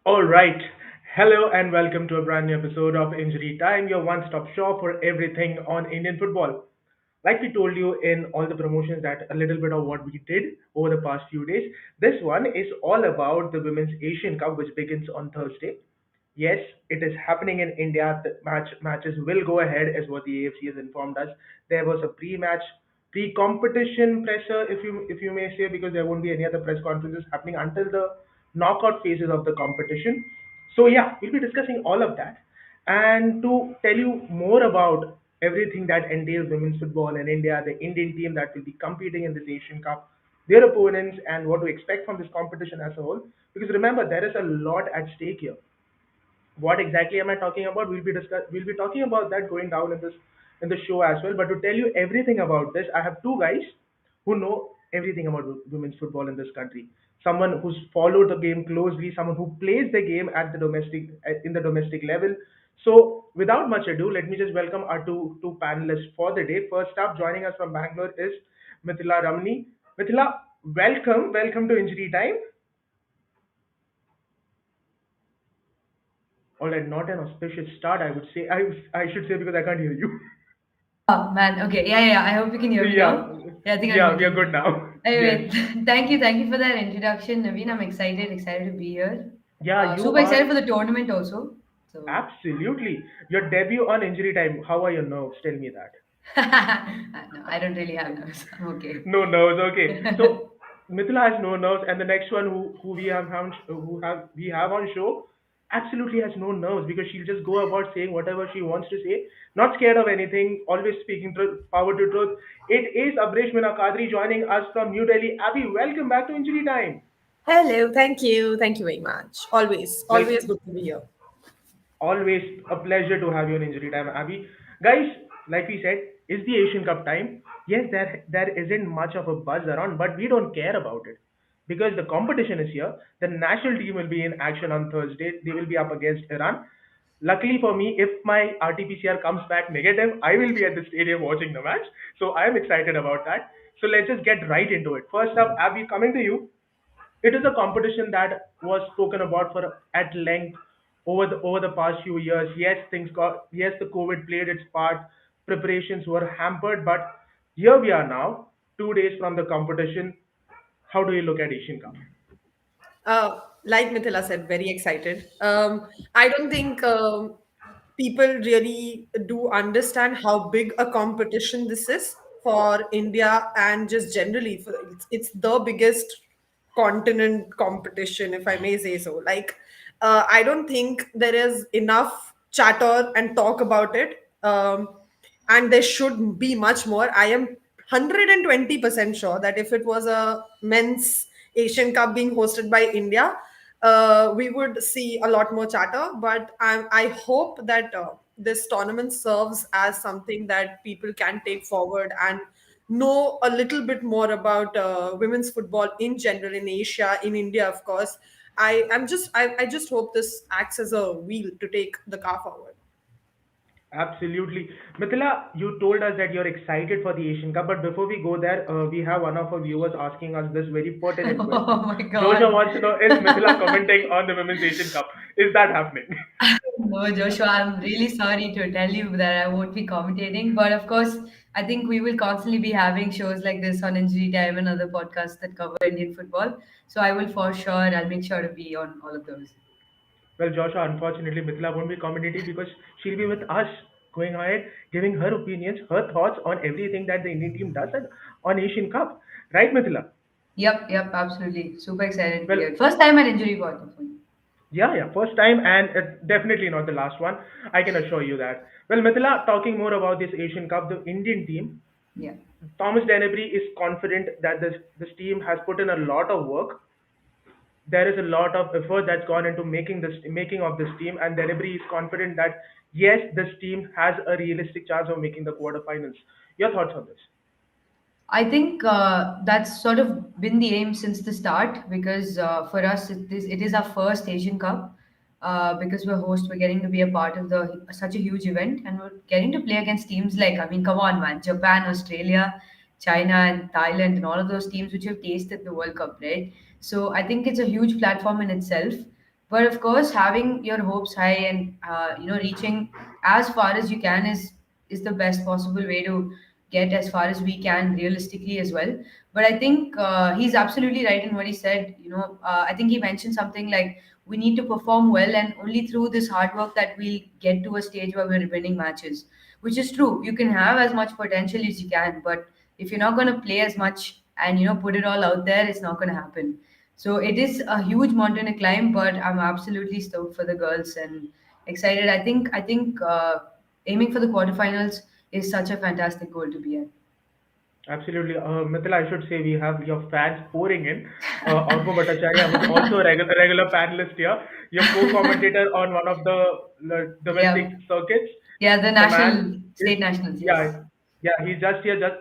All right. Hello and welcome to a brand new episode of Injury Time, your one stop shop for everything on Indian football. Like we told you in all the promotions, that a little bit of what we did over the past few days. This one is all about the Women's Asian Cup, which begins on Thursday. Yes, it is happening in India. The matches will go ahead, is what the AFC has informed us. There was a pre-match, pre-competition pressure, if you may say, because there won't be any other press conferences happening until the knockout phases of the competition. So yeah, we'll be discussing all of that, and to tell you more about everything that entails women's football in India, the Indian team that will be competing in this Asian Cup, their opponents, and what to expect from this competition as a whole. Because remember, there is a lot at stake here. What exactly am I talking about? We'll be talking about that going down in the show as well. But to tell you everything about this, I have two guys who know everything about women's football in this country. Someone who's followed the game closely, someone who plays the game at the domestic in the domestic level. So without much ado, let me just welcome our two panelists for the day. First up, joining us from Bangalore is Mithila Ramani. Mithila, welcome to Injury Time. All right, not an auspicious start, I would say. I should say, because I can't hear you. Oh man, okay, yeah. I hope you can hear me Yeah, now. Yeah, I think I'm yeah, we are good. good now. Yes. Anyway, thank you for that introduction, Naveen. I'm excited to be here. Yeah, you Super excited are for the tournament also. So, absolutely. Your debut on Injury Time. How are your nerves? Tell me that. no, I don't really have nerves. I'm okay. No nerves. Okay. So Mithila has no nerves, and the next one who we have on show absolutely has no nerves, because she'll just go about saying whatever she wants to say, not scared of anything, always speaking truth, power to truth. It is Abresh Mina Kadri joining us from New Delhi. Abhi, welcome back to Injury Time. Hello, thank you. Thank you very much. Well, Always good to be here. always a pleasure to have you on Injury Time, Abby. Guys, like we said, it's the Asian Cup time. Yes, there isn't much of a buzz around, but we don't care about it, because the competition is here. The national team will be in action on Thursday. They will be up against Iran. Luckily for me, if my RT-PCR comes back negative, I will be at the stadium watching the match. So I am excited about that. So let's just get right into it. First up, Abby, coming to you. It is a competition that was spoken about for at length over the past few years. Yes, the COVID played its part. Preparations were hampered, but here we are now, 2 days from the competition. How do you look at Asian Cup? Like Mithila said, very excited. I don't think people really do understand how big a competition this is for India and just generally. It's the biggest continent competition, if I may say so. I don't think there is enough chatter and talk about it. And there should be much more. I am 120% sure that if it was a men's Asian Cup being hosted by India, we would see a lot more chatter. But I hope that this tournament serves as something that people can take forward and know a little bit more about women's football in general in Asia, in India, of course. I just hope this acts as a wheel to take the car forward. Absolutely. Mithila, you told us that you're excited for the Asian Cup, but before we go there, we have one of our viewers asking us this very pertinent Oh question. my Joshua god. wants to know, is Mithila commenting on the Women's Asian Cup? Is that happening? No, Joshua, I'm really sorry to tell you that I won't be commentating, but of course, I think we will constantly be having shows like this on Injury Time and other podcasts that cover Indian football. So I will for sure, I'll make sure to be on all of those. Well, Joshua, unfortunately, Mithila won't be commentating, because she'll be with us, going ahead, giving her opinions, her thoughts on everything that the Indian team does on Asian Cup. Right, Mithila? Yep, absolutely. Super excited to be Well, here. First time at Injury Pod. yeah, first time, and definitely not the last one. I can assure you that. Well, Mithila, talking more about this Asian Cup, the Indian team, Yeah. Thomas Dennery is confident that this team has put in a lot of work. There is a lot of effort that's gone into making of this team, and Dennery is confident that yes, this team has a realistic chance of making the quarterfinals. Your thoughts on this? I think that's sort of been the aim since the start because for us it is our first Asian Cup because we're getting to be a part of the such a huge event and we're getting to play against teams like I mean come on man Japan, Australia, China and Thailand and all of those teams which have tasted the World Cup, right? So I think it's a huge platform in itself. But of course, having your hopes high and reaching as far as you can is the best possible way to get as far as we can realistically as well. But I think he's absolutely right in what he said. I think he mentioned something like we need to perform well, and only through this hard work that we'll get to a stage where we're winning matches, which is true. You can have as much potential as you can, but if you're not going to play as much and put it all out there, it's not going to happen. So it is a huge mountain to climb, but I'm absolutely stoked for the girls and excited. I think aiming for the quarterfinals is such a fantastic goal to be at. Absolutely. Mithila, I should say we have your fans pouring in. Orko Bhattacharya, who's also a regular panelist here, your co-commentator on one of the domestic Yeah, circuits. yeah, the The man national is, state nationals, yes. yeah, yeah,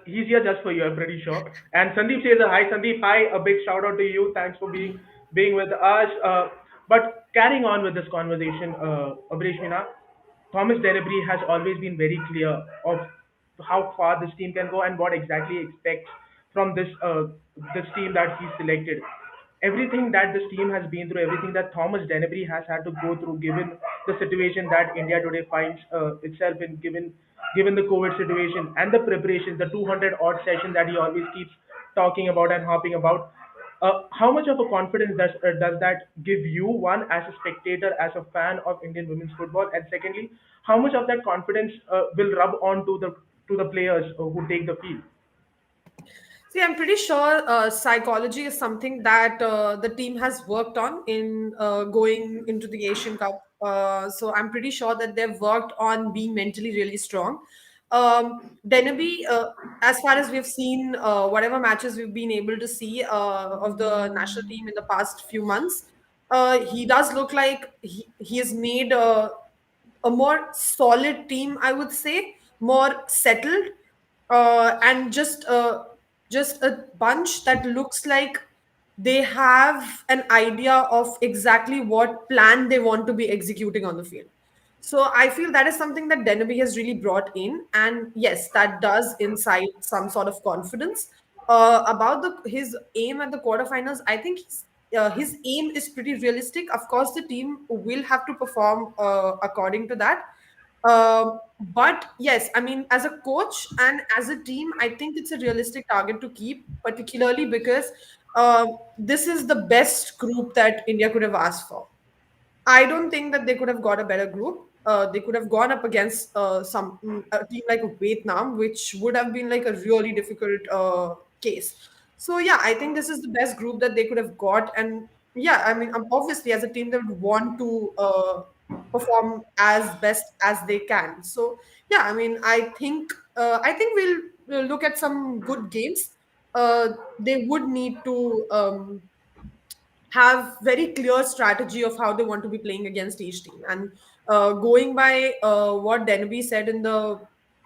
he's here just for you, I'm pretty sure. And Sandeep says, hi, Sandeep, hi, a big shout out to you. Thanks for being with us. But carrying on with this conversation, Abresh Meena, Thomas Dennebrey has always been very clear of how far this team can go and what exactly he expects from this team that he selected. Everything that this team has been through, everything that Thomas Dennebrey has had to go through, given the situation that India today finds itself in, given the COVID situation and the preparations, the 200 odd session that he always keeps talking about and harping about. How much of a confidence does that give you, one, as a spectator, as a fan of Indian women's football, and secondly, how much of that confidence will rub on to the players who take the field? See, I'm pretty sure psychology is something that the team has worked on in going into the Asian Cup. So I'm pretty sure that they've worked on being mentally really strong. Deneby, as far as we've seen, whatever matches we've been able to see of the national team in the past few months, he does look like he has made a more solid team, I would say, more settled, and just a bunch that looks like they have an idea of exactly what plan they want to be executing on the field. So I feel that is something that Deneby has really brought in, and yes, that does incite some sort of confidence about his aim at the quarterfinals. I think his aim is pretty realistic. Of course, the team will have to perform according to that. But yes, I mean, as a coach and as a team, I think it's a realistic target to keep, particularly because this is the best group that India could have asked for. I don't think that they could have got a better group. They could have gone up against a team like Vietnam, which would have been like a really difficult case. So yeah, I think this is the best group that they could have got, and yeah, I mean, obviously as a team they would want to perform as best as they can. So yeah, I mean, I think we'll look at some good games. They would need to have very clear strategy of how they want to be playing against each team. And going by what Denby said in the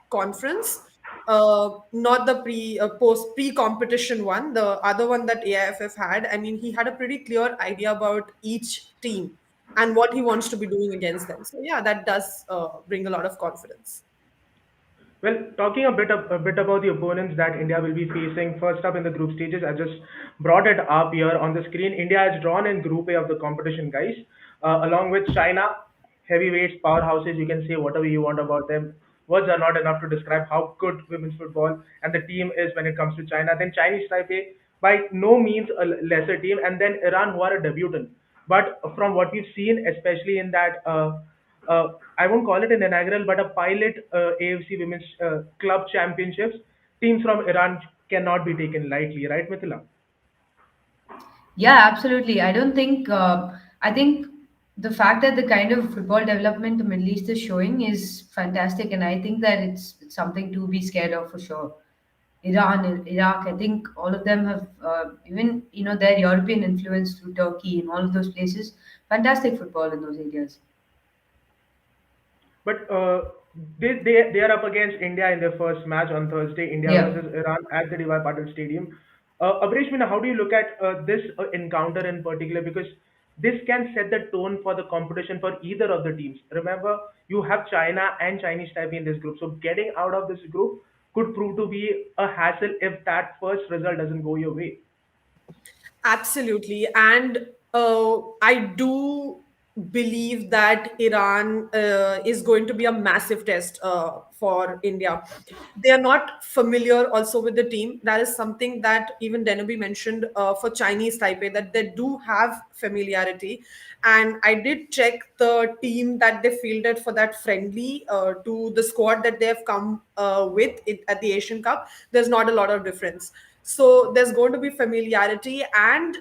conference, not the pre competition one, the other one that AIFF had. I mean, he had a pretty clear idea about each team and what he wants to be doing against them. So yeah, that does bring a lot of confidence. Well, talking a bit about the opponents that India will be facing, first up in the group stages, I just brought it up here on the screen. India has drawn in Group A of the competition, guys, along with China, heavyweights, powerhouses. You can say whatever you want about them. Words are not enough to describe how good women's football and the team is when it comes to China. Then Chinese Taipei, by no means a lesser team, and then Iran, who are a debutant. But from what we've seen, especially in that. I won't call it an inaugural, but a pilot AFC Women's Club Championships. Teams from Iran cannot be taken lightly, right, Mithila? Yeah, absolutely. I think the fact that the kind of football development the Middle East is showing is fantastic, and I think that it's something to be scared of for sure. Iran, Iraq, I think all of them have, even, their European influence through Turkey and all of those places, fantastic football in those areas. But they are up against India in their first match on Thursday, India Yeah. versus Iran at the Devi Patil Stadium. Abresh Mina, how do you look at this encounter in particular? Because this can set the tone for the competition for either of the teams. Remember, you have China and Chinese Taipei in this group, so getting out of this group could prove to be a hassle if that first result doesn't go your way. Absolutely. And I do. believe that Iran is going to be a massive test for India. They are not familiar also with the team. That is something that even Denobi mentioned for Chinese Taipei, that they do have familiarity. And I did check the team that they fielded for that friendly to the squad that they have come with it at the Asian Cup. There's not a lot of difference. So there's going to be familiarity, and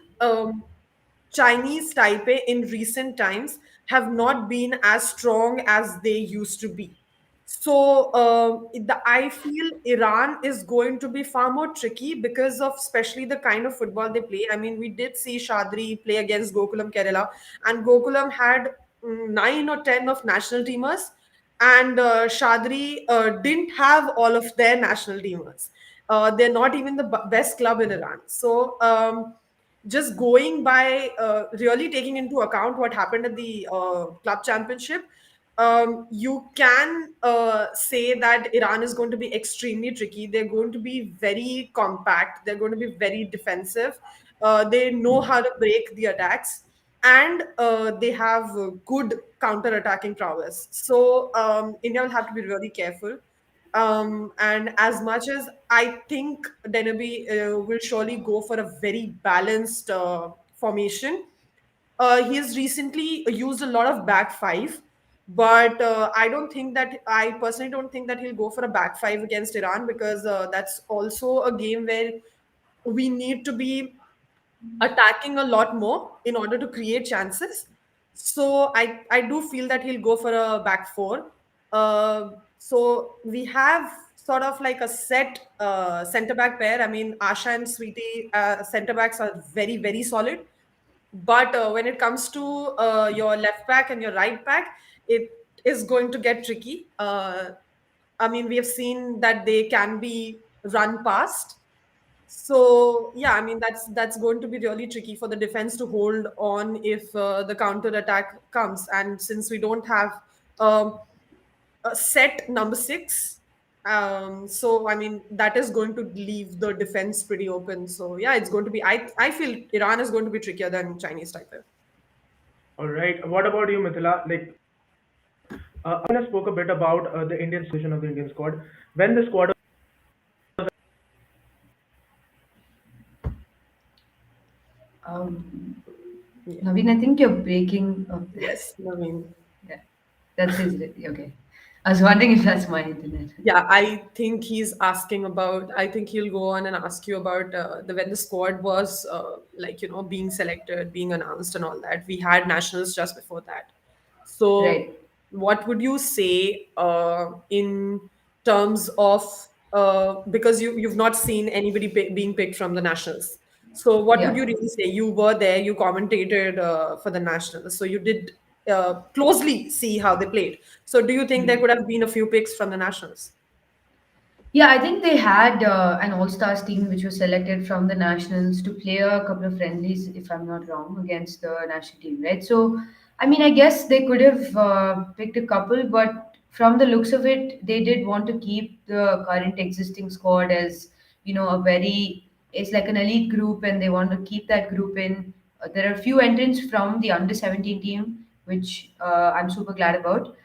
Chinese Taipei in recent times have not been as strong as they used to be. So I feel Iran is going to be far more tricky because of especially the kind of football they play. I mean, we did see Shadri play against Gokulam Kerala, and Gokulam had 9 or 10 of national teamers, and Shadri didn't have all of their national teamers. They're not even the best club in Iran. So just going by really taking into account what happened at the club championship, you can say that Iran is going to be extremely tricky. They're going to be very compact. They're going to be very defensive. They know how to break the attacks, and they have good counter-attacking prowess. So India will have to be really careful. And as much as I think Deneby will surely go for a very balanced formation, he has recently used a lot of back five, but I personally don't think that he'll go for a back five against Iran, because that's also a game where we need to be attacking a lot more in order to create chances. So I do feel that he'll go for a back four. So we have sort of like a set center back pair. I mean, Asha and Sweetie center backs are very, very solid. But when it comes to your left back and your right back, it is going to get tricky. I mean, we have seen that they can be run past. So yeah, I mean that's going to be really tricky for the defense to hold on if the counter attack comes. And since we don't have um, a set number six, so I mean that is going to leave the defense pretty open. So yeah, it's going to be. I feel Iran is going to be trickier than Chinese Taipei. All right. What about you, Mithila? Like, Arjun spoke a bit about the Indian position of the Indian squad. When the squad Um, Yeah. Naveen, I think you're breaking. Oh, Yes. I mean, yeah, that's his. Okay. I was wondering if that's my internet. yeah, I think he's asking about. I think he'll go on and ask you about the when the squad was like being selected, being announced, and all that. We had nationals just before that. So, Right. what would you say in terms of because you've not seen anybody being picked from the nationals? So, what would Yeah. you really say? You were there, you commentated for the nationals, so you did closely see how they played. So, do you think there could have been a few picks from the nationals? Yeah, I think they had an all-stars team which was selected from the nationals to play a couple of friendlies, if I'm not wrong, against the national team, right? So, I mean, I guess they could have picked a couple, but from the looks of it, they did want to keep the current existing squad as, a very, it's like an elite group, and they want to keep that group in. There are a few entrants from the under 17 team, which I'm super glad about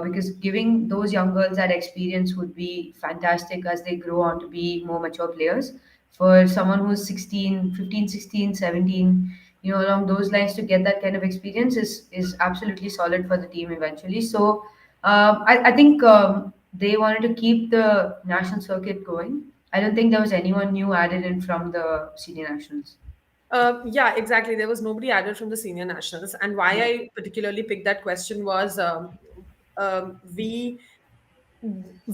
because giving those young girls that experience would be fantastic as they grow on to be more mature players. For someone who's 16, 15, 16, 17, along those lines to get that kind of experience is absolutely solid for the team eventually. So I think they wanted to keep the national circuit going. I don't think there was anyone new added in from the senior nationals. Yeah, exactly. There was nobody added from the senior nationals. And why Yeah. I particularly picked that question was we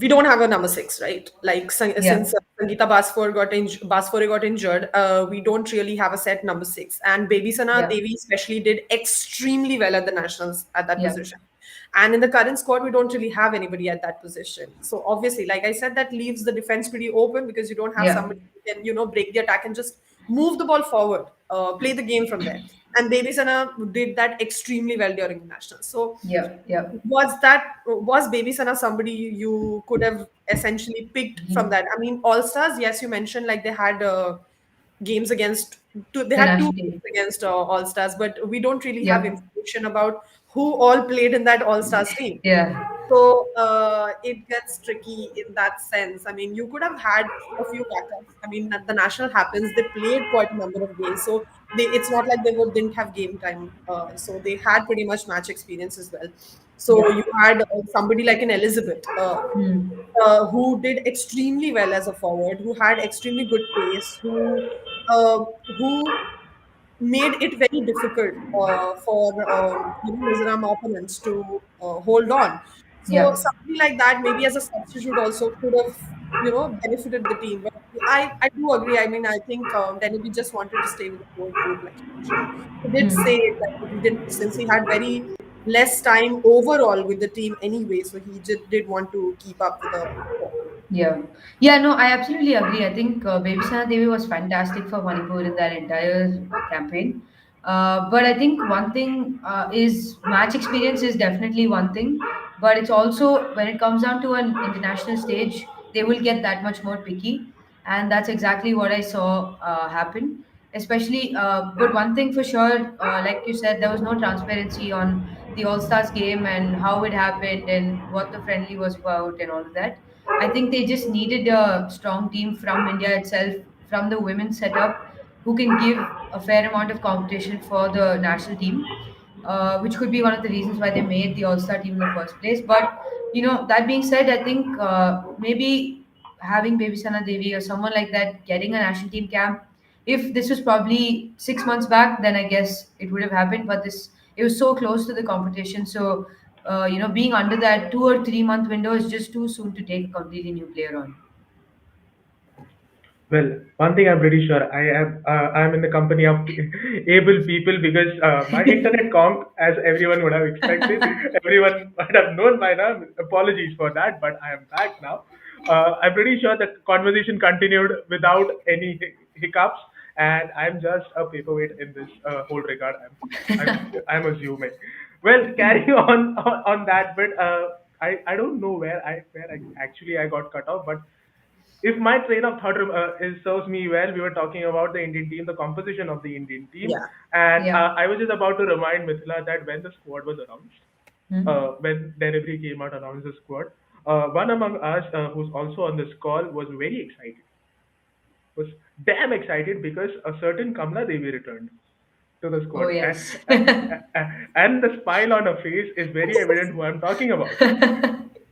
don't have a number six, right? Like Yeah. since Sangeeta Basfore got injured, we don't really have a set number six. And Baby Sana Yeah. Devi especially did extremely well at the nationals at that Yeah. position. And in the current squad, we don't really have anybody at that position. So obviously, like I said, that leaves the defense pretty open because you don't have Yeah. somebody who can, break the attack and just move the ball forward, play the game from there. And Baby Sana did that extremely well during the nationals. So Yeah. Yeah. was Baby Sana somebody you could have essentially picked from that? I mean, All Stars, yes, you mentioned like they had games against they The had two national games team. against All Stars, but we don't really have Yep. information about who all played in that All Stars team. Yeah. So it gets tricky in that sense. I mean, you could have had a few backups. I mean, at the national happens, they played quite a number of games, so it's not like didn't have game time. So they had pretty much match experience as well. So you Yep. had somebody like an Elizabeth, Hmm. who did extremely well as a forward, who had extremely good pace, uh, who made it very difficult for Mizoram opponents to hold on. So Yep. something like that, maybe as a substitute, also could have benefited the team. But I do agree. I mean, I think Denby just wanted to stay with the core group, like you mentioned. He did say that he didn't, since he had very less time overall with the team anyway, so he did want to keep up with the core. Yeah, yeah, no, I absolutely agree. I think Baby Sana Devi was fantastic for Manipur in that entire campaign. But I think one thing is match experience is definitely one thing, but it's also when it comes down to an international stage, they will get that much more picky, and that's exactly what I saw happen. Especially, but one thing for sure, like you said, there was no transparency on the All Stars game and how it happened and what the friendly was about and all of that. I think they just needed a strong team from India itself, from the women's setup, who can give a fair amount of competition for the national team, which could be one of the reasons why they made the All Star team in the first place. But that being said, I think maybe having Baby Sana Devi or someone like that getting a national team camp, if this was probably 6 months back, then I guess it would have happened. But this it was so close to the competition, so being under that 2 or 3 month window is just too soon to take a completely new player on. Well, one thing I'm pretty sure I'm in the company of able people because my internet comp, as everyone would have expected, everyone might have known by now. Apologies for that, but I am back now. I'm pretty sure the conversation continued without any hiccups, and I'm just a paperweight in this whole regard. I'm assuming. Well, carry on that bit. I don't know where I actually I got cut off, but if my train of thought serves me well, we were talking about the Indian team, the composition of the Indian team, Yeah. and Yeah. I was just about to remind Mithila that when the squad was announced, Hmm. when delivery came out, announced the squad, one among us who's also on this call was very excited, was damn excited because a certain Kamla Devi returned to the Oh squad, yes. and the smile on her face is very evident who I'm talking about.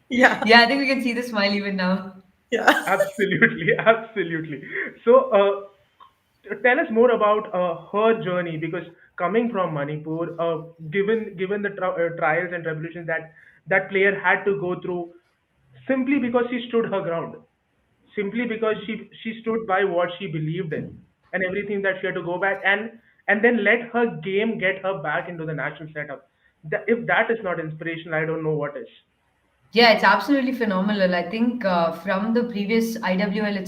Yeah. Yeah, I think we can see the smile even now. Yeah. Absolutely, absolutely. So, tell us more about her journey because coming from Manipur, given the trials and tribulations that player had to go through, simply because she stood her ground, simply because she stood by what she believed in, and everything that she had to go back and then let her game get her back into the national setup. If that is not inspirational, I don't know what is. Yeah, it's absolutely phenomenal. I think from the previous IWL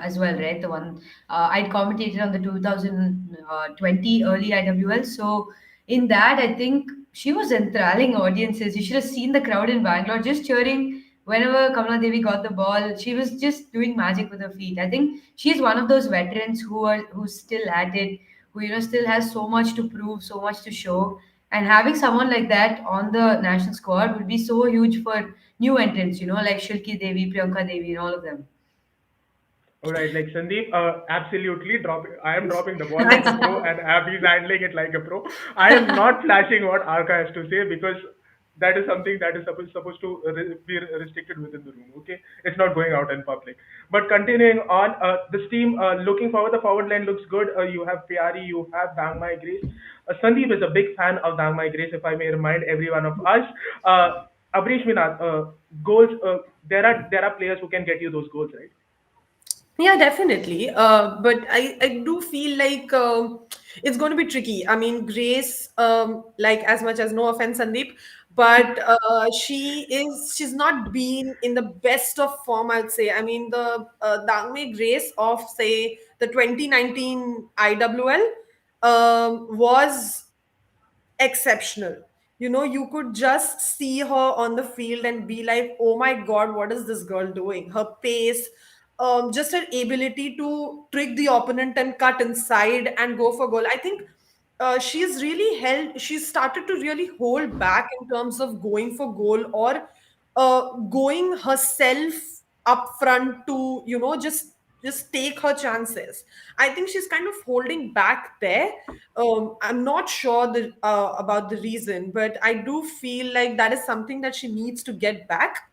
as well, right? The one I'd commentated on the 2020 early IWL. So in that, I think she was enthralling audiences. You should have seen the crowd in Bangalore just cheering whenever Kamala Devi got the ball. She was just doing magic with her feet. I think she's one of those veterans who's still at it, who still has so much to prove, so much to show. And having someone like that on the national squad would be so huge for new entrants, like Shilki Devi, Priyanka Devi, and all of them. All right, like Sandeep, absolutely dropping. I am dropping the ball like a pro, and Abby's handling it like a pro. I am not flashing what Arka has to say because that is something that is supposed to be restricted within the room. Okay, it's not going out in public. But continuing on, this team looking forward, the forward line looks good. You have Pyari, you have Dangmai Grace. Sandeep is a big fan of Dangmai Grace, if I may remind every one of us. Abrish Minath, goals. There are players who can get you those goals, right? Yeah, definitely. But I do feel like it's going to be tricky. I mean, Grace, like as much as no offense, Sandeep, but she's not been in the best of form, I'd say. I mean, the Dangme Grace of, say, the 2019 IWL was exceptional. You could just see her on the field and be like, oh my God, what is this girl doing? Her pace, just her ability to trick the opponent and cut inside and go for goal. I think she's really held, she's started to really hold back in terms of going for goal or going herself up front to, just take her chances. I think she's kind of holding back there. I'm not sure about the reason, but I do feel like that is something that she needs to get back.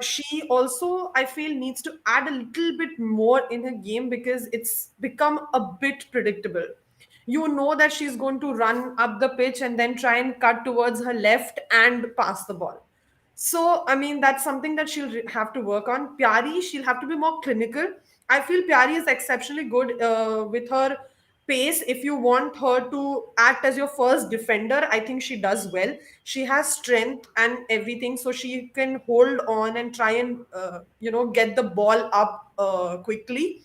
She also, I feel, needs to add a little bit more in her game because it's become a bit predictable. You know that she's going to run up the pitch and then try and cut towards her left and pass the ball. So, I mean, that's something that she'll have to work on. Pyari, she'll have to be more clinical. I feel Pyari is exceptionally good with her pace. If you want her to act as your first defender, I think she does well. She has strength and everything, so she can hold on and try and, get the ball up quickly.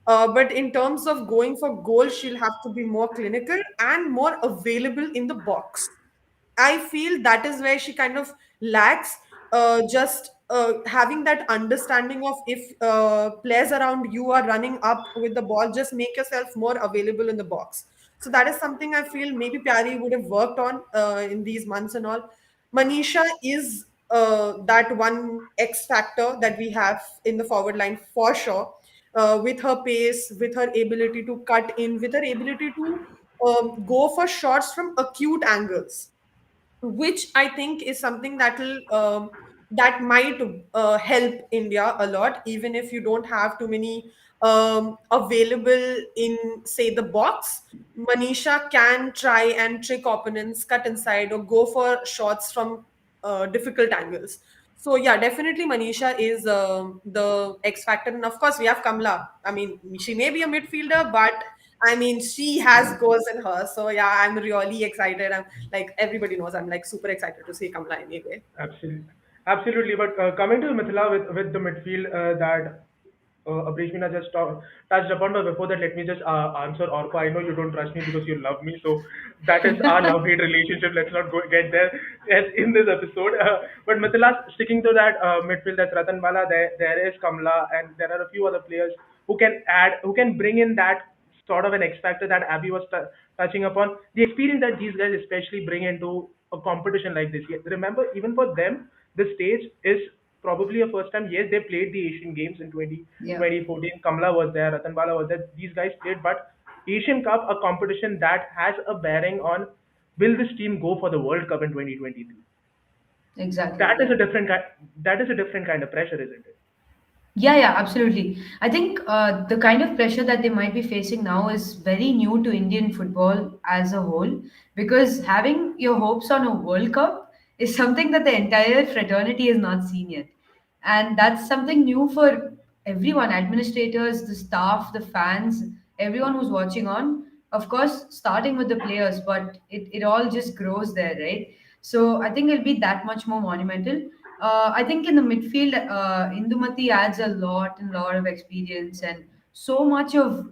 But in terms of going for goal, she'll have to be more clinical and more available in the box. I feel that is where she kind of lacks. Just having that understanding of if players around you are running up with the ball, just make yourself more available in the box. So that is something I feel maybe Pyari would have worked on in these months and all. Manisha is that one X factor that we have in the forward line for sure. With her pace, with her ability to cut in, with her ability to go for shots from acute angles, which I think is something that might help India a lot, even if you don't have too many available in, say, the box. Manisha can try and trick opponents, cut inside, or go for shots from difficult angles. So yeah, definitely Manisha is the X factor, and of course we have Kamla. I mean, she may be a midfielder, but I mean, she has goals in her. So yeah, I'm really excited. I'm like, everybody knows I'm like super excited to see Kamla anyway. Absolutely. Absolutely. But coming to Mithila with the midfield that Abrishmina just touched upon, but before that, let me just answer Orko. I know you don't trust me because you love me, so that is our love-hate relationship. Let's not get there as in this episode. But Mithila, sticking to that midfield, that's Ratanbala, there is Kamla, and there are a few other players who can add, who can bring in that sort of an X factor that Abby was touching upon. The experience that these guys especially bring into a competition like this. Remember, even for them, the stage is probably a first time. Yes, they played the Asian Games in Yeah. 2014. Kamla was there, Ratanbala was there. These guys played, but Asian Cup, a competition that has a bearing on will this team go for the World Cup in 2023. Exactly. That is Yeah. a different kind. That is a different kind of pressure, isn't it? Yeah, yeah, absolutely. I think the kind of pressure that they might be facing now is very new to Indian football as a whole, because having your hopes on a World Cup is something that the entire fraternity has not seen yet. And that's something new for everyone, administrators, the staff, the fans, everyone who's watching on. Of course, starting with the players, but it all just grows there, right? So I think it'll be that much more monumental. I think in the midfield, Indumati adds a lot of experience and so much of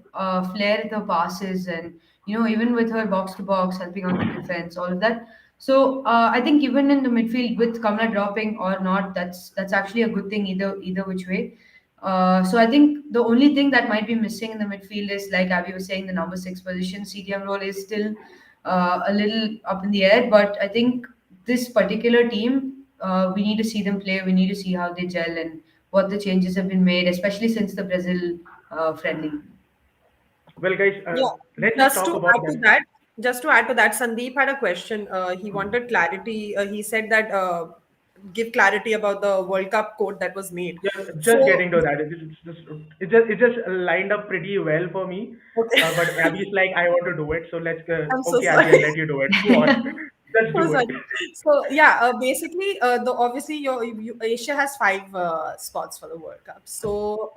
flair with her passes, and even with her box to box helping out the defense, all of that. So I think even in the midfield with Kamla dropping or not, that's actually a good thing either which way. So I think the only thing that might be missing in the midfield is, like Abby was saying, the number six position. CDM role is still a little up in the air, but I think this particular team, we need to see them play. We need to see how they gel and what the changes have been made, especially since the Brazil friendly. Well, guys, Yeah, let's just talk to about add to them. that, Sandeep had a question. He wanted clarity. He said that give clarity about the World Cup quote that was made. Just So, getting to that. It just lined up pretty well for me. okay, But Abby's like, I want to do it, so let's go. I'm so Okay, Abby, I'll sorry. let you do it. Go on. Just So do it. sorry. So yeah, basically, the obviously Asia has five spots for the World Cup. So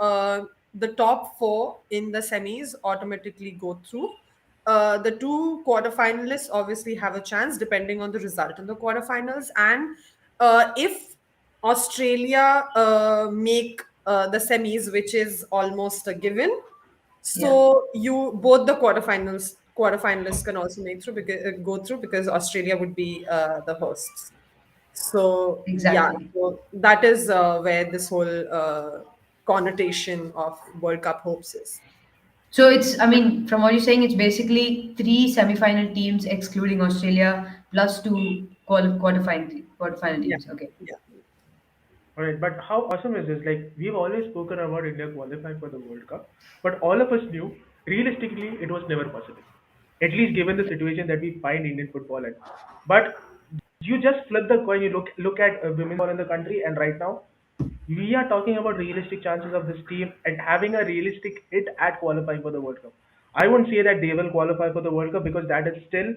the top four in the semis automatically go through. The two quarterfinalists obviously have a chance depending on the result in the quarterfinals, and if Australia make the semis, which is almost a given, Yeah, so you both the quarterfinalists can also make through because go through because Australia would be the hosts. So yeah, exactly. so that is where this whole connotation of World Cup hopes is. So it's, I mean, from what you're saying, it's basically three semi-final teams excluding Australia plus two quarterfinal Yeah, teams. Okay. yeah, All right, but how awesome is this? Like, we've always spoken about India qualifying for the World Cup, but all of us knew realistically it was never possible. At least given the situation that we find Indian football in. But you just flip the coin, you look at women's football in the country, and right now we are talking about realistic chances of this team and having a realistic hit at qualifying for the World Cup. I won't say that they will qualify for the World Cup because that is still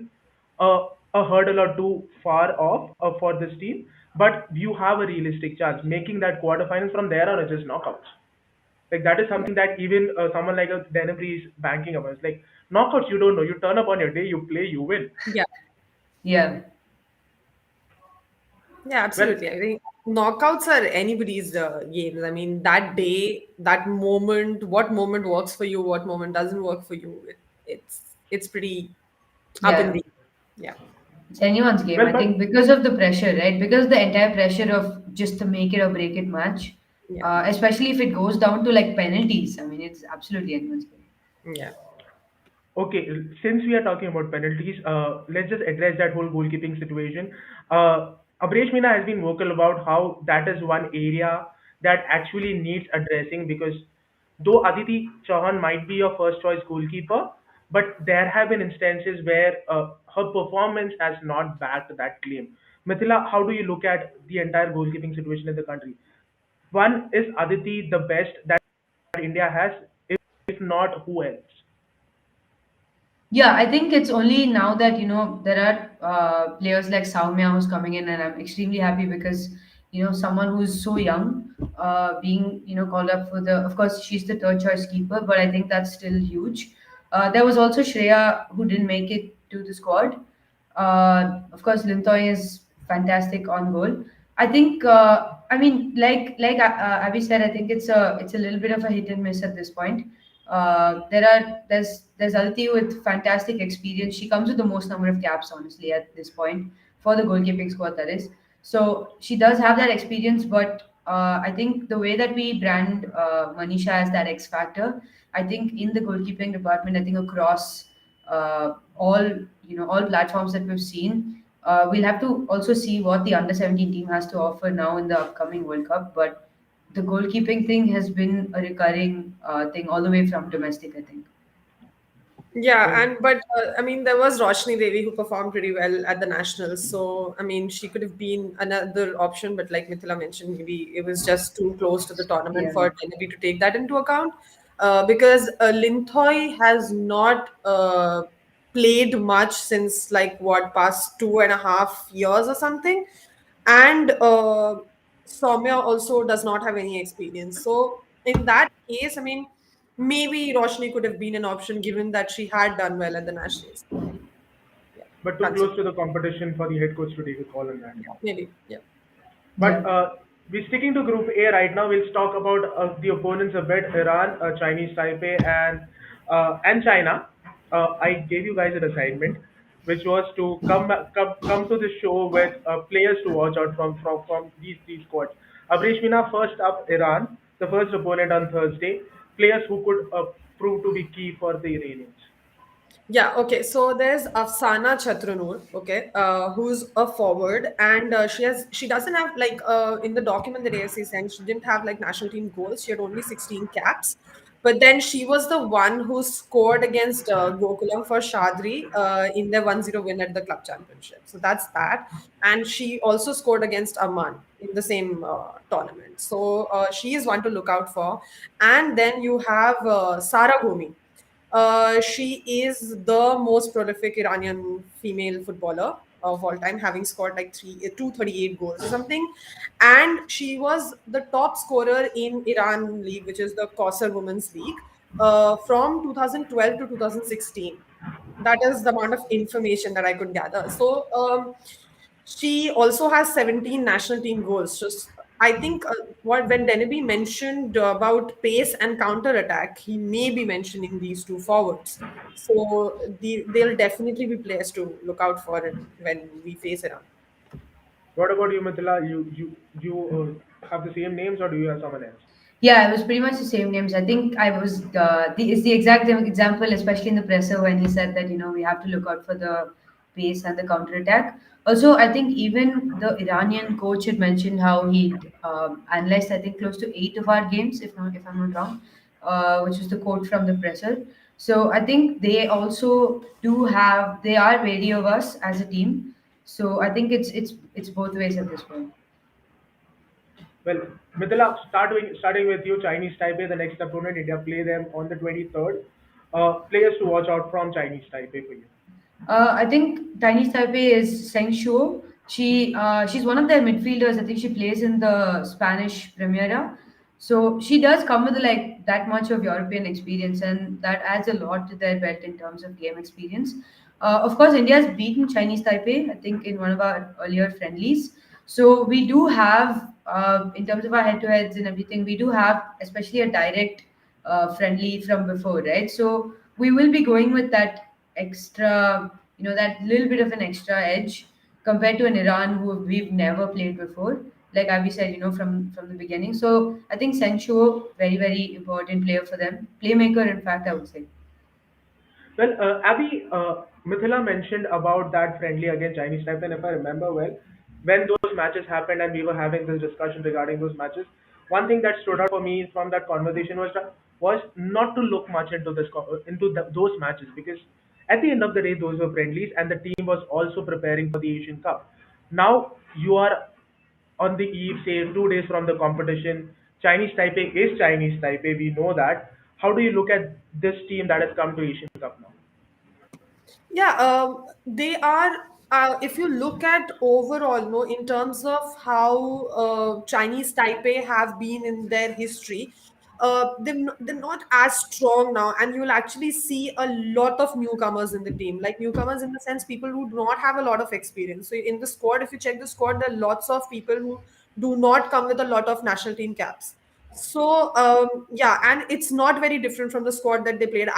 a hurdle or two far off for this team. But you have a realistic chance making that quarterfinals. From there on. It's just knockouts. Like that is yeah, something that even someone like a Denebri is banking about. It's like knockouts. You don't know. You turn up on your day. You play. You win. yeah. Yeah. Yeah, Well, absolutely. I think knockouts are anybody's games. I mean, that day, that moment, what moment works for you, what moment doesn't work for you, it's pretty up in Yeah. the yeah, It's anyone's game. well, I think but because of the pressure, right? Because the entire pressure of just the make it or break it match, yeah, especially if it goes down to like penalties. I mean, it's absolutely anyone's game. yeah. okay, since we are talking about penalties, let's just address that whole goalkeeping situation. Abresh Mina has been vocal about how that is one area that actually needs addressing because though Aditi Chauhan might be your first choice goalkeeper, but there have been instances where her performance has not backed that claim. Mithila, how do you look at the entire goalkeeping situation in the country? One, is Aditi the best that India has? If not, who else? Yeah, I think it's only now that there are players like Saumya who's coming in, and I'm extremely happy because someone who's so young, being called up for the. Of course, she's the third choice keeper, but I think that's still huge. There was also Shreya who didn't make it to the squad. Of course, Lintoy is fantastic on goal. I think. I mean, like Abby said, I think it's a little bit of a hit and miss at this point. There's Alti with fantastic experience. She comes with the most number of caps, honestly, at this point for the goalkeeping squad. That is, so she does have that experience. But I think the way that we brand Manisha as that X factor, I think in the goalkeeping department, I think across all all platforms that we've seen, we'll have to also see what the under 17 team has to offer now in the upcoming World Cup. But the goalkeeping thing has been a recurring thing all the way from domestic, I think. Yeah, Oh, and but I mean, there was Roshni Devi who performed pretty well at the nationals. So I mean, she could have been another option, but like Mithila mentioned, maybe it was just too close to the tournament Yeah. for Tenerife to take that into account. Because Lintoy has not played much since like what past 2.5 years or something, and Soumya also does not have any experience. So in that case, I mean, maybe Roshni could have been an option given that she had done well at the nationals. Yeah, but too consider. close to the competition for the head coach to take a call on that. Yeah, maybe. Yeah. But Yeah. we're sticking to Group A right now. We'll talk about the opponents a bit: Iran, Chinese Taipei, and China. I gave you guys an assignment, which was to come to the show with players to watch out from these three squads. Abrishmina, first up, Iran, the first opponent on Thursday. Players who could prove to be key for the Iranians. Yeah, okay. So there's Afsana Chatranur, okay, who's a forward, and she doesn't have like in the document that AFC sent, she didn't have like national team goals. She had only 16 caps, but then she was the one who scored against Gokulam for Shadri in their 1-0 win at the club championship. So that's that, and she also scored against Amman in the same tournament. So she is one to look out for, and then you have Sara Gomi. She is the most prolific Iranian female footballer of all time, having scored like 238 goals or something. And she was the top scorer in Iran League, which is the Kausar Women's League, from 2012 to 2016. That is the amount of information that I could gather. So she also has 17 national team goals. Just I think what when Deneby mentioned about pace and counter attack, he may be mentioning these two forwards. So they'll definitely be players to look out for it when we face Iran. What about you, Mithila? You have the same names, or do you have someone else? Yeah, it was pretty much the same names. I think I was it's the exact example, especially in the presser when he said that we have to look out for the pace and the counter attack. Also, I think even the Iranian coach had mentioned how he'd analyzed I think close to 8 of our games, if I'm not wrong, which was the quote from the presser. So I think they also they are wary of us as a team. So I think it's both ways at this point. Well, Mithila, starting with you, Chinese Taipei, the next opponent, India play them on the 23rd. Players to watch out from Chinese Taipei for you. I think Chinese Taipei is Seng Shuo. She's one of their midfielders. I think she plays in the Spanish Primera. So she does come with like that much of European experience, and that adds a lot to their belt in terms of game experience. Of course, India has beaten Chinese Taipei, I think, in one of our earlier friendlies. So we do have, in terms of our head-to-heads and everything, we do have, especially a direct friendly from before, right? So we will be going with that extra, that little bit of an extra edge compared to an Iran who we've never played before. Like Abhi said, from the beginning. So I think Sancho, very very important player for them, playmaker. In fact, I would say. Well, Abby, Mithila mentioned about that friendly against Chinese Taipei, and if I remember well, when those matches happened and we were having this discussion regarding those matches, one thing that stood out for me from that conversation was not to look much into those matches, because at the end of the day, those were friendlies, and the team was also preparing for the Asian Cup. Now you are on the eve, say 2 days from the competition. Chinese Taipei is Chinese Taipei. We know that. How do you look at this team that has come to Asian Cup now? Yeah, they are. If you look at overall, no, in terms of how Chinese Taipei have been in their history, they're not as strong now, and you'll actually see a lot of newcomers in the team. Like newcomers in the sense, people who do not have a lot of experience. So in the squad, if you check the squad, there are lots of people who do not come with a lot of national team caps. So yeah, and it's not very different from the squad that they played.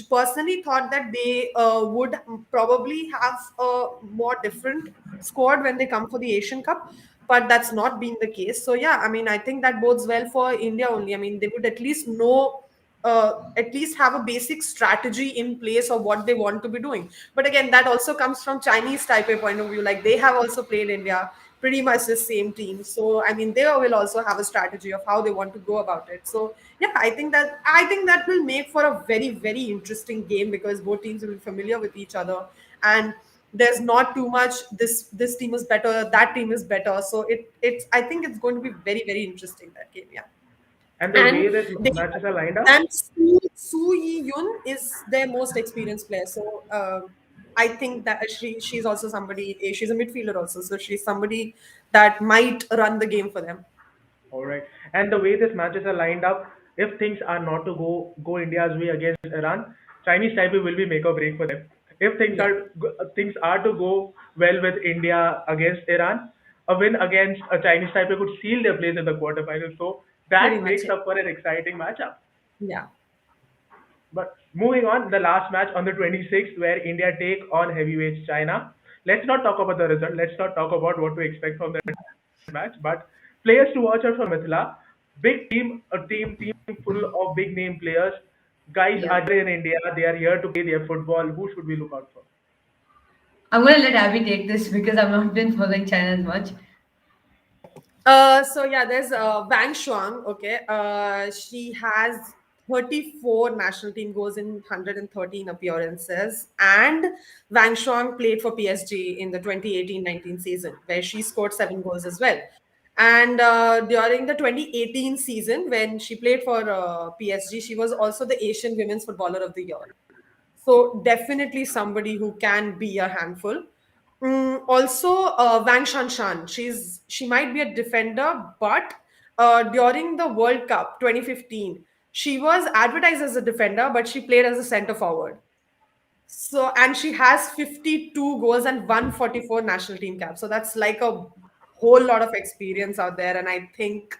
Personally thought that they would probably have a more different squad when they come for the Asian Cup, but that's not been the case. So yeah, I mean, I think that bodes well for India only. I mean, they would at least know. At least have a basic strategy in place of what they want to be doing. But again, that also comes from Chinese Taipei point of view. Like they have also played India pretty much the same team. So I mean, they will also have a strategy of how they want to go about it. So yeah, I think that will make for a very very interesting game because both teams will be familiar with each other, and there's not too much this team is better, that team is better. So it's I think it's going to be very very interesting, that game. Yeah. And the And way that they matches are lined up, and Su Yi Yun is their most experienced player. So I think that she's also somebody. She's a midfielder also, so she's somebody that might run the game for them. all right. And the way these matches are lined up, if things are not to go India's way against Iran, Chinese Taipei will be make or break for them. If Yeah, things are to go well with India against Iran, a win against a Chinese Taipei could seal their place in the quarterfinals. So pretty that much makes it. up for an exciting matchup. Yeah. But moving on, the last match on the 26th, where India take on heavyweights China. Let's not talk about the result. Let's not talk about what to expect from the match. But players to watch out for Mithila. Big team, a team full of big name players. Guys Yeah, are here in India. They are here to play their football. Who should we look out for? I'm gonna let Abby take this because I've not been following China as much. So yeah, there's Wang Shuang. Okay, she has 34 national team goals in 113 appearances, and Wang Shuang played for PSG in the 2018-19 season, where she scored 7 goals as well. And during the 2018 season, when she played for PSG, she was also the Asian Women's Footballer of the Year. So definitely somebody who can be a handful. Also, Wang Shanshan. She might be a defender, but during the World Cup 2015, she was advertised as a defender, but she played as a center forward. So, and she has 52 goals and 144 national team caps. So that's like a whole lot of experience out there. And I think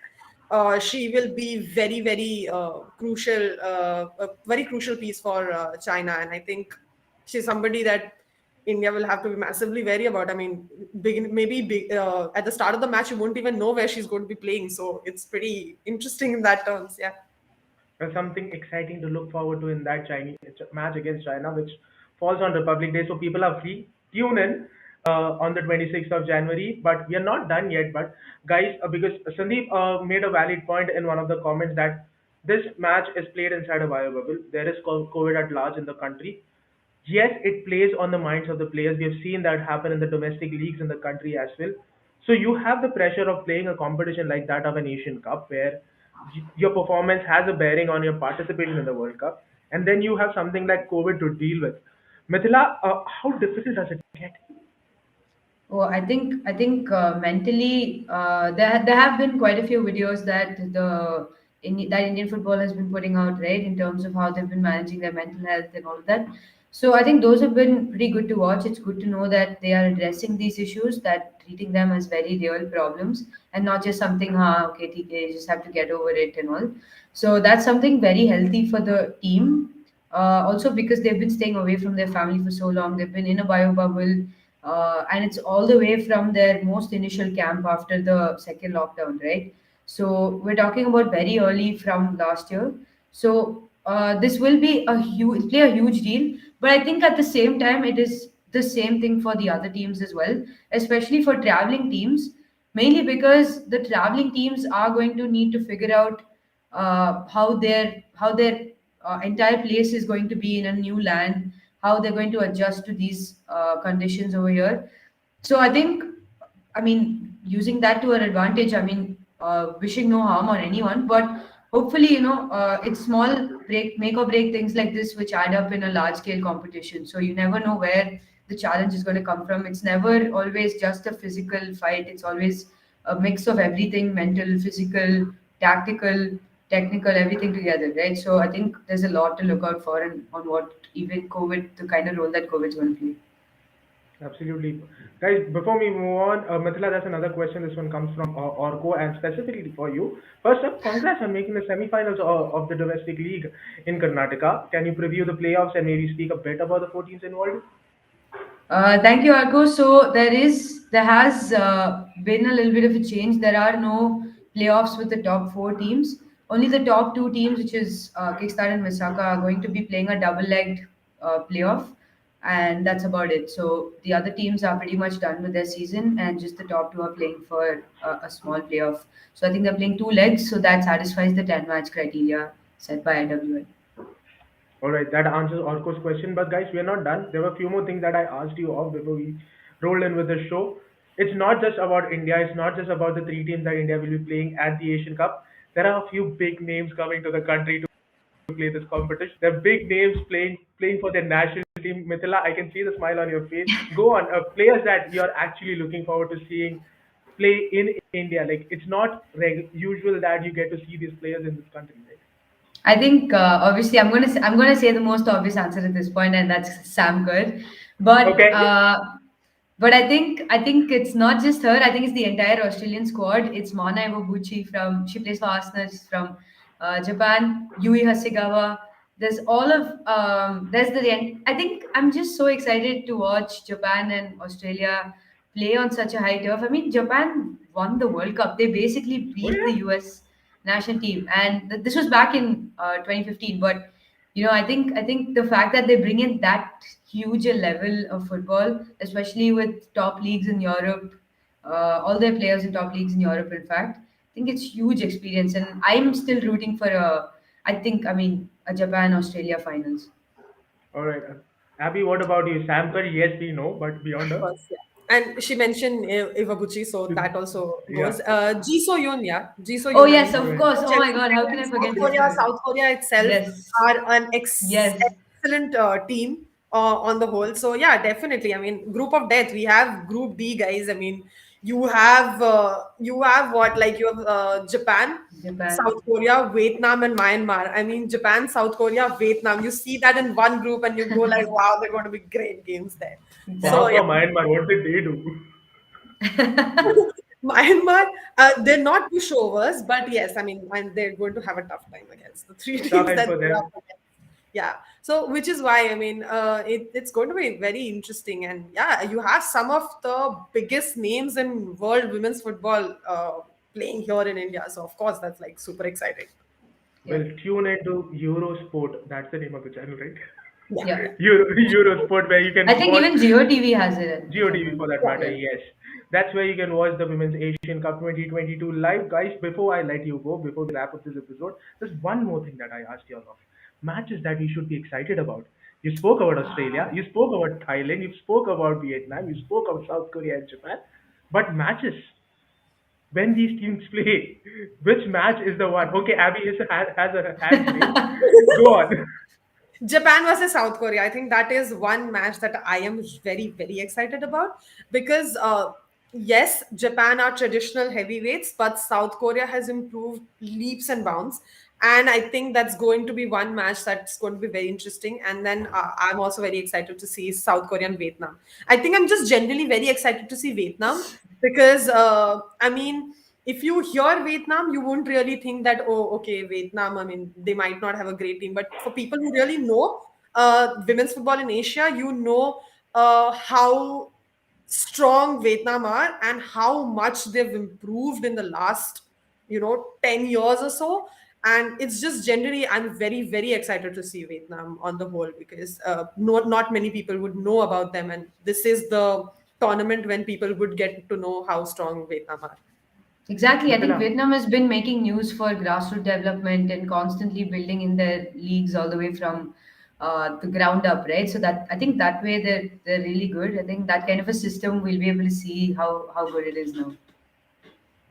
she will be very, very a very crucial piece for China. And I think she's somebody that India will have to be massively wary about. I mean, maybe at the start of the match, you won't even know where she's going to be playing. So it's pretty interesting in that terms. Yeah. There's something exciting to look forward to in that Chinese match against China, which falls on Republic Day, so people are free. Tune in on the 26th of January, but we are not done yet. But guys, because Sandeep made a valid point in one of the comments that this match is played inside a bio bubble. There is COVID at large in the country. Yes, it plays on the minds of the players. We have seen that happen in the domestic leagues in the country as well. So you have the pressure of playing a competition like that of an Asian Cup, where your performance has a bearing on your participation in the World Cup, and then you have something like COVID to deal with. Mithila, how difficult does it get? Oh, I think mentally there have been quite a few videos that that Indian football has been putting out, right, in terms of how they've been managing their mental health and all of that. So I think those have been pretty good to watch. It's good to know that they are addressing these issues, that treating them as very real problems and not just something, okay, TK, you just have to get over it and all. So that's something very healthy for the team. Also because they've been staying away from their family for so long, they've been in a bio bubble, and it's all the way from their most initial camp after the second lockdown, right? So we're talking about very early from last year. So this will be a huge play a huge deal, but I think at the same time it is the same thing for the other teams as well, especially for traveling teams, mainly because the traveling teams are going to need to figure out how their entire place is going to be in a new land, how they're going to adjust to these conditions over here. So I think, I mean, using that to our advantage, I mean, wishing no harm on anyone, but hopefully, it's small make or break things like this which add up in a large scale competition. So you never know where the challenge is going to come from. It's never always just a physical fight. It's always a mix of everything: mental, physical, tactical, technical, everything together, right? So I think there's a lot to look out for, and on what even COVID, the kind of role that COVID's going to play. Absolutely. Guys, before we move on, Mithila, that's another question. This one comes from Orko and specifically for you. First up, congrats on making the semi-finals of the domestic league in Karnataka. Can you preview the playoffs and maybe speak a bit about the four teams involved? Thank you, Arko. So there has been a little bit of a change. There are no playoffs with the top four teams. Only the top two teams, which is Kickstart and Misaka, are going to be playing a double-legged playoff, and that's about it. So the other teams are pretty much done with their season, and just the top two are playing for a small playoff. So I think they're playing two legs, so that satisfies the 10-match criteria set by IWL. All right, that answers Orko's question. But guys, we are not done. There were a few more things that I asked you of before we rolled in with the show. It's not just about India. It's not just about the three teams that India will be playing at the Asian Cup. There are a few big names coming to the country to play this competition. There are big names playing for their national team. Mithila, I can see the smile on your face. Go on, players that you're actually looking forward to seeing play in India. Like it's not usual that you get to see these players in this country, right? I think obviously I'm gonna say the most obvious answer at this point, and that's Sam Kerr. But Okay. I think it's not just her. I think it's the entire Australian squad. It's Mana Iwabuchi from she plays for Arsenal. She's from Japan. Yui Hasegawa. There's all of there's the I think I'm just so excited to watch Japan and Australia play on such a high turf. I mean, Japan won the World Cup. They basically Oh beat the yeah. US national team, and this was back in 2015. But I think the fact that they bring in that huge a level of football, especially with top leagues in Europe, all their players in top leagues in Europe, in fact, I think it's huge experience, and I'm still rooting for a Japan Australia finals. All right. Abby, what about you? Sam Curry, yes, we know, but beyond her? Course, yeah. And she mentioned Iwabuchi, so that also Yeah. goes. Ji So Yoon, yeah. Ji So Oh Yoon, I yes, mean, All of right. course. Oh my Chelsea God, how player can in I South forget this Korea. one? South Korea itself Yes, are an yes. excellent team on the whole. So, yeah, definitely. I mean, group of death. We have Group D, guys. I mean, you have what? Like, you have Japan, Japan. South Korea, Vietnam, and Myanmar. I mean, Japan, South Korea, Vietnam. You see that in one group, and you go like, wow, they're going to be great games there. So, Wow, yeah. Exactly. for Myanmar, what did they do? Myanmar, they're not pushovers, but yes, I mean, and they're going to have a tough time against the three Tough teams time that for they're them. up against. Yeah. So, which is why I mean, it's going to be very interesting, and yeah, you have some of the biggest names in world women's football playing here in India. So, of course, that's like super exciting. Yeah, Well, tune into Eurosport. That's the name of the channel, right? Yeah. yeah. Yeah. Eurosport, where you I can think watch even Geo TV has it, if I'm GeoTV not for that Yeah. matter. yeah. Yes, that's where you can watch the Women's Asian Cup 2022 live, guys. Before I let you go, before we wrap up this episode, there's one more thing that I asked you all of. Matches that we should be excited about. You spoke about Australia, you spoke about Thailand, you spoke about Vietnam, you spoke about South Korea and Japan, but matches when these teams play, which match is the one? Okay, Abby has her hands raised. Go on. Japan versus South Korea. I think that is one match that I am very, very excited about because, yes, Japan are traditional heavyweights, but South Korea has improved leaps and bounds. And I think that's going to be one match that's going to be very interesting. And then I'm also very excited to see South Korea and Vietnam. I think I'm just generally very excited to see Vietnam because, I mean, if you hear Vietnam, you won't really think that, oh, okay, Vietnam, I mean, they might not have a great team. But for people who really know women's football in Asia, you know how strong Vietnam are and how much they've improved in the last, 10 years or so. And it's just generally, I'm very, very excited to see Vietnam on the whole because not many people would know about them. And this is the tournament when people would get to know how strong Vietnam are. Exactly. I think Mithila, Vietnam has been making news for grassroots development and constantly building in their leagues all the way from the ground up, right? So that I think that way they're really good. I think that kind of a system we'll be able to see how good it is now.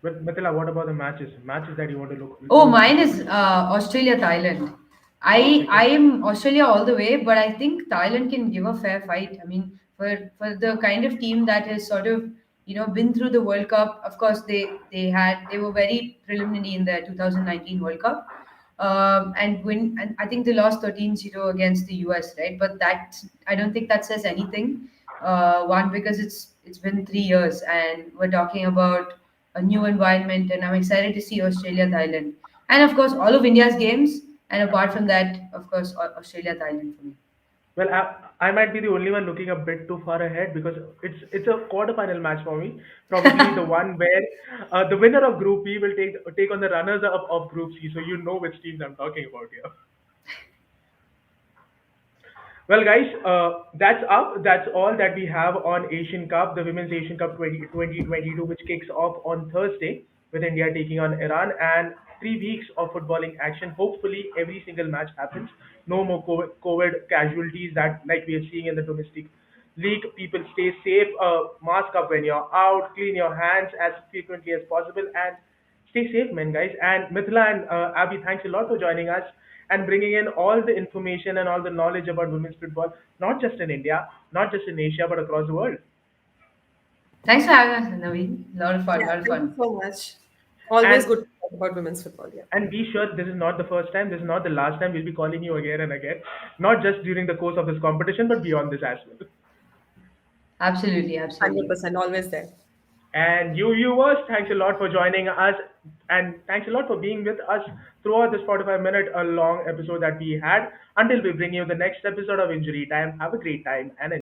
well, Mithila, what about the matches? Matches that you want to Oh, look mine forward is to? Australia Thailand. I Okay. am Australia all the way, but I think Thailand can give a fair fight. I mean, for the kind of team that has sort of been through the World Cup. Of course, they were very preliminary in the 2019 World Cup, and I think they lost 13-0 against the US, right? But that I don't think that says anything. One because it's been 3 years, and we're talking about a new environment, and I'm excited to see Australia, Thailand, and of course all of India's games. And apart from that, of course, Australia, Thailand for me. Well, I might be the only one looking a bit too far ahead because it's a quarterfinal match for me. Probably the one where the winner of Group B will take on the runners up of Group C. So you know which teams I'm talking about here. Well, guys, that's up. That's all that we have on Asian Cup, the Women's Asian Cup 2022, which kicks off on Thursday with India taking on Iran, and 3 weeks of footballing action. Hopefully, every single match happens. No more COVID casualties that like we are seeing in the domestic league. People stay safe. Mask up when you're out. Clean your hands as frequently as possible, and stay safe, man, guys. And Mithila and Abby, thanks a lot for joining us and bringing in all the information and all the knowledge about women's football, not just in India, not just in Asia, but across the world. Thanks for having us, Naveen. A lot of fun, Yeah, a lot of thank you fun. so much. Always And good to talk about women's football. Yeah. be sure this is not the first time, this is not the last time. We'll be calling you again and again, not just during the course of this competition, but beyond this as well. Absolutely, absolutely. 100% always there. And you viewers, thanks a lot for joining us, and thanks a lot for being with us throughout this 45-minute long episode that we had. Until we bring you the next episode of Injury Time, have a great time and